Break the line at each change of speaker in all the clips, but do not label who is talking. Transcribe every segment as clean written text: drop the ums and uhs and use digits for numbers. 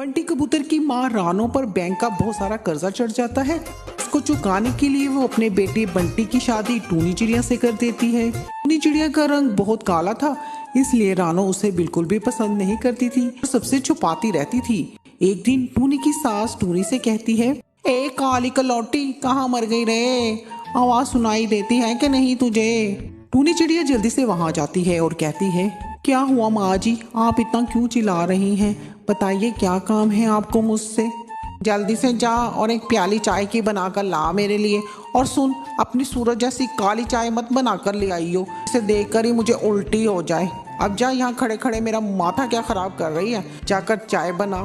बंटी कबूतर की माँ रानो पर बैंक का बहुत सारा कर्जा चढ़ जाता है। उसको चुकाने के लिए वो अपने बेटे बंटी की शादी टूनी चिड़िया से कर देती है। टूनी चिड़िया का रंग बहुत काला था, इसलिए रानो उसे बिल्कुल भी पसंद नहीं करती थी और सबसे छुपाती रहती थी। एक दिन टूनी की सास टूनी से कहती है, ए काली कलौटी, कहाँ मर गई रे? आवाज सुनाई देती है कि नहीं तुझे? टूनी चिड़िया जल्दी से वहां जाती है और कहती है, क्या हुआ माँ जी, आप इतना क्यों चिल्ला रही हैं? बताइए क्या काम है आपको मुझसे? जल्दी से जा और एक प्याली चाय की बनाकर ला मेरे लिए। और सुन, अपनी सूरज जैसी काली चाय मत बनाकर ले आई हो, इसे देखकर ही मुझे उल्टी हो जाए। अब जा, यहाँ खड़े खड़े मेरा माथा क्या खराब कर रही है, जाकर चाय बना।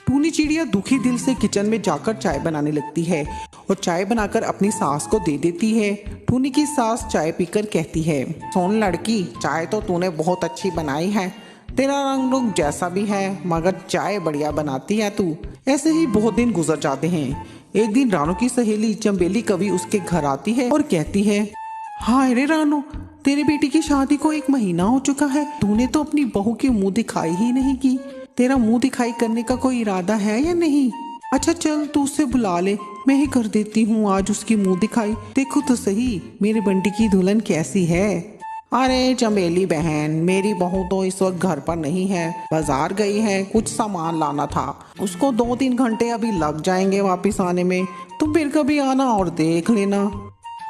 टूनी चिड़िया दुखी दिल से किचन में जाकर चाय बनाने लगती है और चाय बनाकर अपनी सास को दे देती है। टूनी की सास चाय पीकर कहती है, सुन लड़की, चाय तो तूने बहुत अच्छी बनाई है, तेरा रंग रूप जैसा भी है, मगर चाय बढ़िया बनाती है तू। ऐसे ही बहुत दिन गुजर जाते हैं। एक दिन रानो की सहेली चंबेली कवि उसके घर आती है और कहती है, हाय रे रानो, तेरे बेटी की शादी को 1 महीना हो चुका है, तूने तो अपनी बहू की मुंह दिखाई ही नहीं की। तेरा मुंह दिखाई करने का कोई इरादा है या नहीं? अच्छा चल, तू उसे बुला ले, मैं ही कर देती हूँ आज उसकी मुंह दिखाई। देखो तो सही मेरे बंटी की दुल्हन कैसी है। अरे चमेली बहन, मेरी बहू तो इस वक्त घर पर नहीं है, बाजार गई है, कुछ सामान लाना था। उसको 2-3 घंटे अभी लग जाएंगे वापस आने में, तुम फिर कभी आना और देख लेना।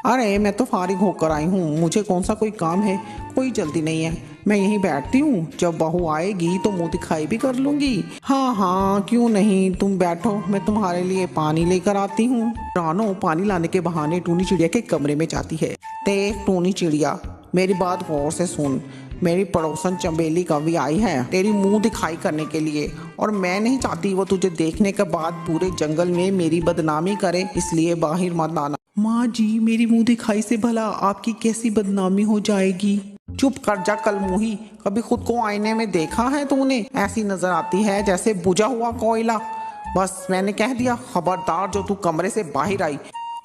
अरे मैं तो फारिग होकर आई हूँ, मुझे कौन सा कोई काम है, कोई जल्दी नहीं है, मैं यहीं बैठती हूँ, जब बहू आएगी तो मुंह दिखाई भी कर लूंगी। हाँ हाँ क्यों नहीं, तुम बैठो, मैं तुम्हारे लिए पानी लेकर आती हूँ। रानो पानी लाने के बहाने टूनी चिड़िया के कमरे में जाती है। देख टूनी चिड़िया, मेरी बात गौर से सुन, मेरी पड़ोसन चंबेली कवि आई है तेरी मुंह दिखाई करने के लिए, और मैं नहीं चाहती वो तुझे देखने के बाद पूरे जंगल में मेरी बदनामी करे, इसलिए बाहर मत आना। माँ जी, मेरी मुंह दिखाई से भला आपकी कैसी बदनामी हो जाएगी? चुप कर जा कलमुही, कभी खुद को आईने में देखा है तूने? ऐसी नजर आती है जैसे बुझा हुआ कोयला। बस मैंने कह दिया, खबरदार जो तू कमरे से बाहर आई।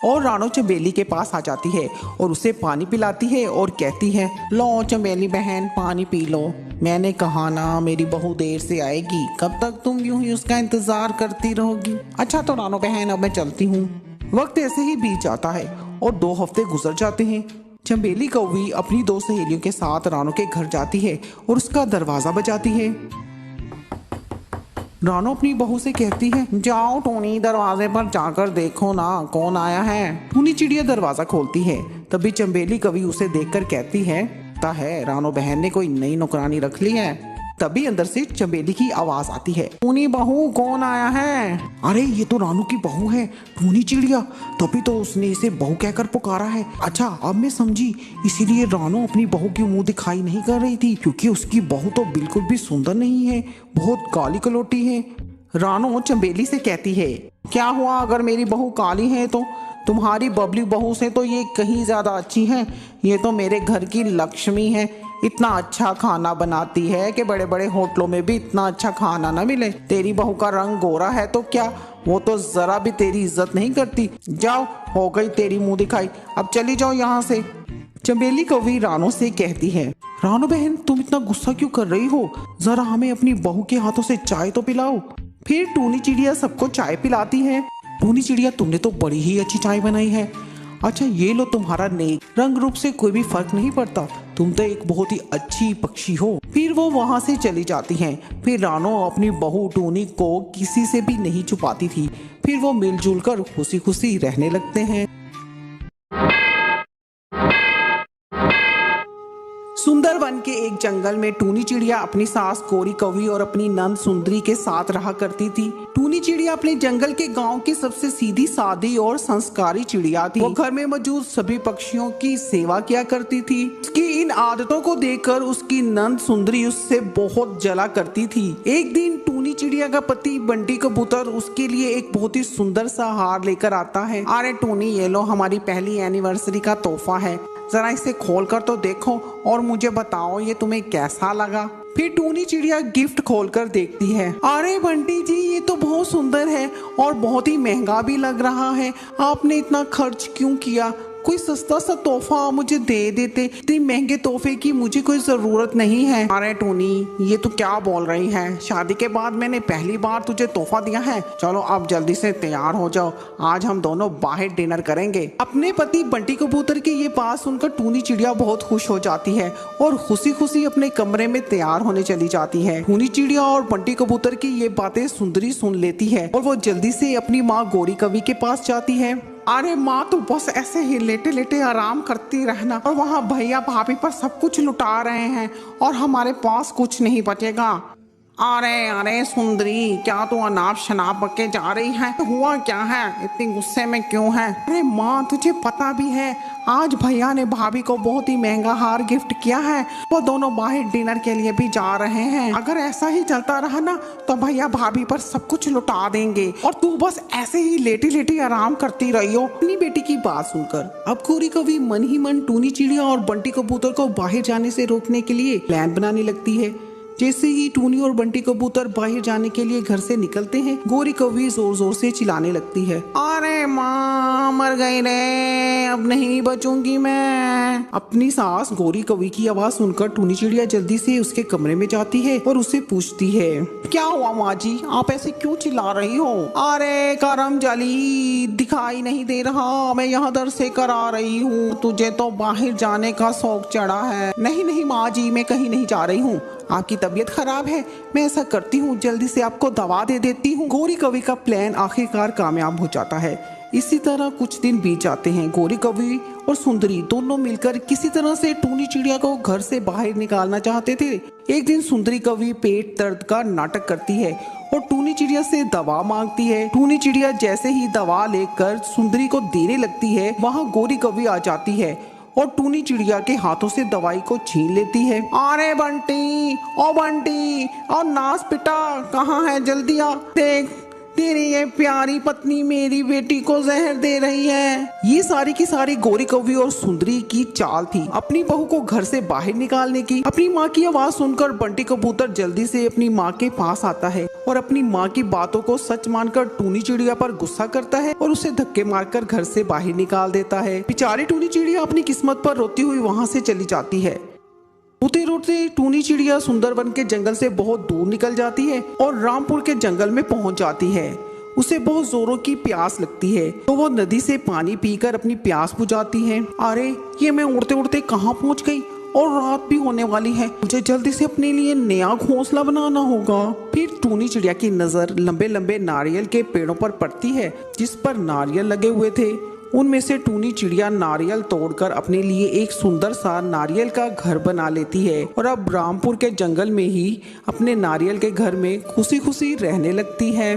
और रानो चंबेली के पास आ जाती है और उसे पानी पिलाती है और कहती है, लो चंबेली बहन, पानी पी लो। मैंने कहा ना मेरी बहू देर से आएगी, कब तक तुम यूं ही उसका इंतजार करती रहोगी? अच्छा तो रानो बहन, अब मैं चलती हूँ। वक्त ऐसे ही बीत जाता है और 2 हफ्ते गुजर जाते हैं। चंबेली कौवी अपनी 2 सहेलियों के साथ रानो के घर जाती है और उसका दरवाजा बजाती है। रानो अपनी बहू से कहती है, जाओ टूनी, दरवाजे पर जाकर देखो ना कौन आया है। टूनी चिड़िया दरवाजा खोलती है, तभी चंबेली कवि उसे देखकर कहती है, पता है रानो बहन ने कोई नई नौकरानी रख ली है। तभी अंदर से चंबेली की आवाज आती है, टूनी बहू, कौन आया है? अरे ये तो रानो की बहू है टूनी चिड़िया, तभी तो उसने इसे बहू कहकर पुकारा है। अच्छा अब मैं समझी, इसीलिए रानो अपनी बहू की मुंह दिखाई नहीं कर रही थी, क्योंकि उसकी बहू तो बिल्कुल भी सुंदर नहीं है, बहुत काली कलोटी है। रानो चंबेली से कहती है, क्या हुआ अगर मेरी बहू काली है तो? तुम्हारी बबली बहू से तो ये कहीं ज्यादा अच्छी है, ये तो मेरे घर की लक्ष्मी है, इतना अच्छा खाना बनाती है कि बड़े बड़े होटलों में भी इतना अच्छा खाना ना मिले। तेरी बहू का रंग गोरा है तो क्या, वो तो जरा भी तेरी इज्जत नहीं करती। जाओ, हो गई तेरी मुंह दिखाई, अब चली जाओ यहाँ से। चंबेली कवि रानो से कहती है, रानो बहन तुम इतना गुस्सा क्यों कर रही हो, जरा हमें अपनी बहू के हाथों से चाय तो पिलाओ। फिर टूनी चिड़िया सबको चाय पिलाती है। टूनी चिड़िया, तुमने तो बड़ी ही अच्छी चाय बनाई है। अच्छा ये लो तुम्हारा नेक, रंग रूप से कोई भी फर्क नहीं पड़ता, तुम तो एक बहुत ही अच्छी पक्षी हो। फिर वो वहां से चली जाती हैं। फिर रानो अपनी बहू टूनी को किसी से भी नहीं छुपाती थी। फिर वो मिलजुल कर खुशी खुशी रहने लगते हैं। सुंदरवन के एक जंगल में टूनी चिड़िया अपनी सास कोरी कौवी और अपनी नंद सुंदरी के साथ रहा करती थी। टूनी चिड़िया अपने जंगल के गांव की सबसे सीधी सादी और संस्कारी चिड़िया थी। वो घर में मौजूद सभी पक्षियों की सेवा किया करती थी। उसकी इन आदतों को देखकर उसकी नंद सुंदरी उससे बहुत जला करती थी। एक दिन टूनी चिड़िया का पति बंटी कबूतर उसके लिए एक बहुत ही सुंदर सा हार लेकर आता है। अरे टूनी, ये लो हमारी पहली एनिवर्सरी का तोहफा है, जरा इसे खोल कर तो देखो और मुझे बताओ ये तुम्हें कैसा लगा। फिर टूनी चिड़िया गिफ्ट खोलकर देखती है। अरे बंटी जी, ये तो बहुत सुंदर है और बहुत ही महंगा भी लग रहा है, आपने इतना खर्च क्यों किया? कोई सस्ता सा तोहफा मुझे दे देते। इतने महंगे तोहफे की मुझे कोई जरूरत नहीं है। अरे टूनी, ये तू क्या बोल रही है? शादी के बाद मैंने पहली बार तुझे तोहफा दिया है। चलो अब जल्दी से तैयार हो जाओ, आज हम दोनों बाहर डिनर करेंगे। अपने पति बंटी कबूतर की ये बात सुनकर टूनी चिड़िया बहुत खुश हो जाती है और खुशी खुशी अपने कमरे में तैयार होने चली जाती है। टूनी चिड़िया और बंटी कबूतर की ये बातें सुंदरी सुन लेती है और वो जल्दी से अपनी माँ गौरी कवि के पास जाती है। अरे माँ, तू बस ऐसे ही लेटे लेटे आराम करती रहना, और वहाँ भैया भाभी पर सब कुछ लुटा रहे हैं और हमारे पास कुछ नहीं बचेगा। अरे अरे सुंदरी, क्या तू अनाप शनाप बके जा रही है? हुआ क्या है? इतनी गुस्से में क्यों है? अरे माँ, तुझे पता भी है आज भैया ने भाभी को बहुत ही महंगा हार गिफ्ट किया है। वो दोनों बाहर डिनर के लिए भी जा रहे हैं। अगर ऐसा ही चलता रहा ना तो भैया भाभी पर सब कुछ लुटा देंगे और तू बस ऐसे ही लेटी लेटी आराम करती रही हो। अपनी बेटी की बात सुनकर अब गौरी कवि मन ही मन टूनी चिड़िया और बंटी कबूतर को बाहर जाने से रोकने के लिए प्लान बनाने लगती है। जैसे ही टूनी और बंटी कबूतर बाहर जाने के लिए घर से निकलते हैं, गौरी कवि जोर जोर से चिल्लाने लगती है। अरे माँ, मर गई रे, अब नहीं बचूंगी मैं। अपनी सास गौरी कवि की आवाज सुनकर टूनी चिड़िया जल्दी से उसके कमरे में जाती है और उससे पूछती है, क्या हुआ माँ जी, आप ऐसे क्यों चिल्ला रही हो? अरे करम जली, दिखाई नहीं दे रहा, मैं यहाँ दर से कर आ रही हूँ। तुझे तो बाहर जाने का शौक चढ़ा है। नहीं नहीं माँ जी, मैं कहीं नहीं जा रही हूँ, आपकी तबीयत खराब है। मैं ऐसा करती हूँ, जल्दी से आपको दवा दे देती हूँ। गौरी कवि का प्लान आखिरकार कामयाब हो जाता है। इसी तरह कुछ दिन बीत जाते हैं। गौरी कवि और सुंदरी दोनों मिलकर किसी तरह से टूनी चिड़िया को घर से बाहर निकालना चाहते थे। एक दिन सुंदरी कवि पेट दर्द का नाटक करती है और टूनी चिड़िया से दवा मांगती है। टूनी चिड़िया जैसे ही दवा लेकर सुंदरी को देने लगती है, वहाँ गौरी कवि आ जाती है और टूनी चिड़िया के हाथों से दवाई को छीन लेती है। अरे बंटी, ओ बंटी, और नास पिटा, कहाँ है? जल्दी आ, देख तेरी ये प्यारी पत्नी मेरी बेटी को जहर दे रही है। ये सारी की सारी गौरी कवि और सुंदरी की चाल थी अपनी बहू को घर से बाहर निकालने की। अपनी माँ की आवाज सुनकर बंटी कबूतर जल्दी से अपनी माँ के पास आता है और अपनी माँ की बातों को सच मानकर टूनी चिड़िया पर गुस्सा करता है और उसे धक्के मारकर घर से बाहर निकाल देता है। बेचारी टूनी चिड़िया अपनी किस्मत पर रोती हुई वहाँ से चली जाती है। रोते रोते टूनी चिड़िया सुंदरबन के जंगल से बहुत दूर निकल जाती है और रामपुर के जंगल में पहुंच जाती है। उसे बहुत जोरों की प्यास लगती है तो वो नदी से पानी पीकर अपनी प्यास बुझाती है। अरे ये मैं उड़ते उड़ते कहाँ पहुंच गई और रात भी होने वाली है। मुझे जल्दी से अपने लिए नया घोंसला बनाना होगा। फिर टूनी चिड़िया की नजर लंबे लंबे नारियल के पेड़ों पर पड़ती है जिस पर नारियल लगे हुए थे। उनमें से टूनी चिड़िया नारियल तोड़कर अपने लिए एक सुंदर सा नारियल का घर बना लेती है और अब रामपुर के जंगल में ही अपने नारियल के घर में खुशी खुशी रहने लगती है।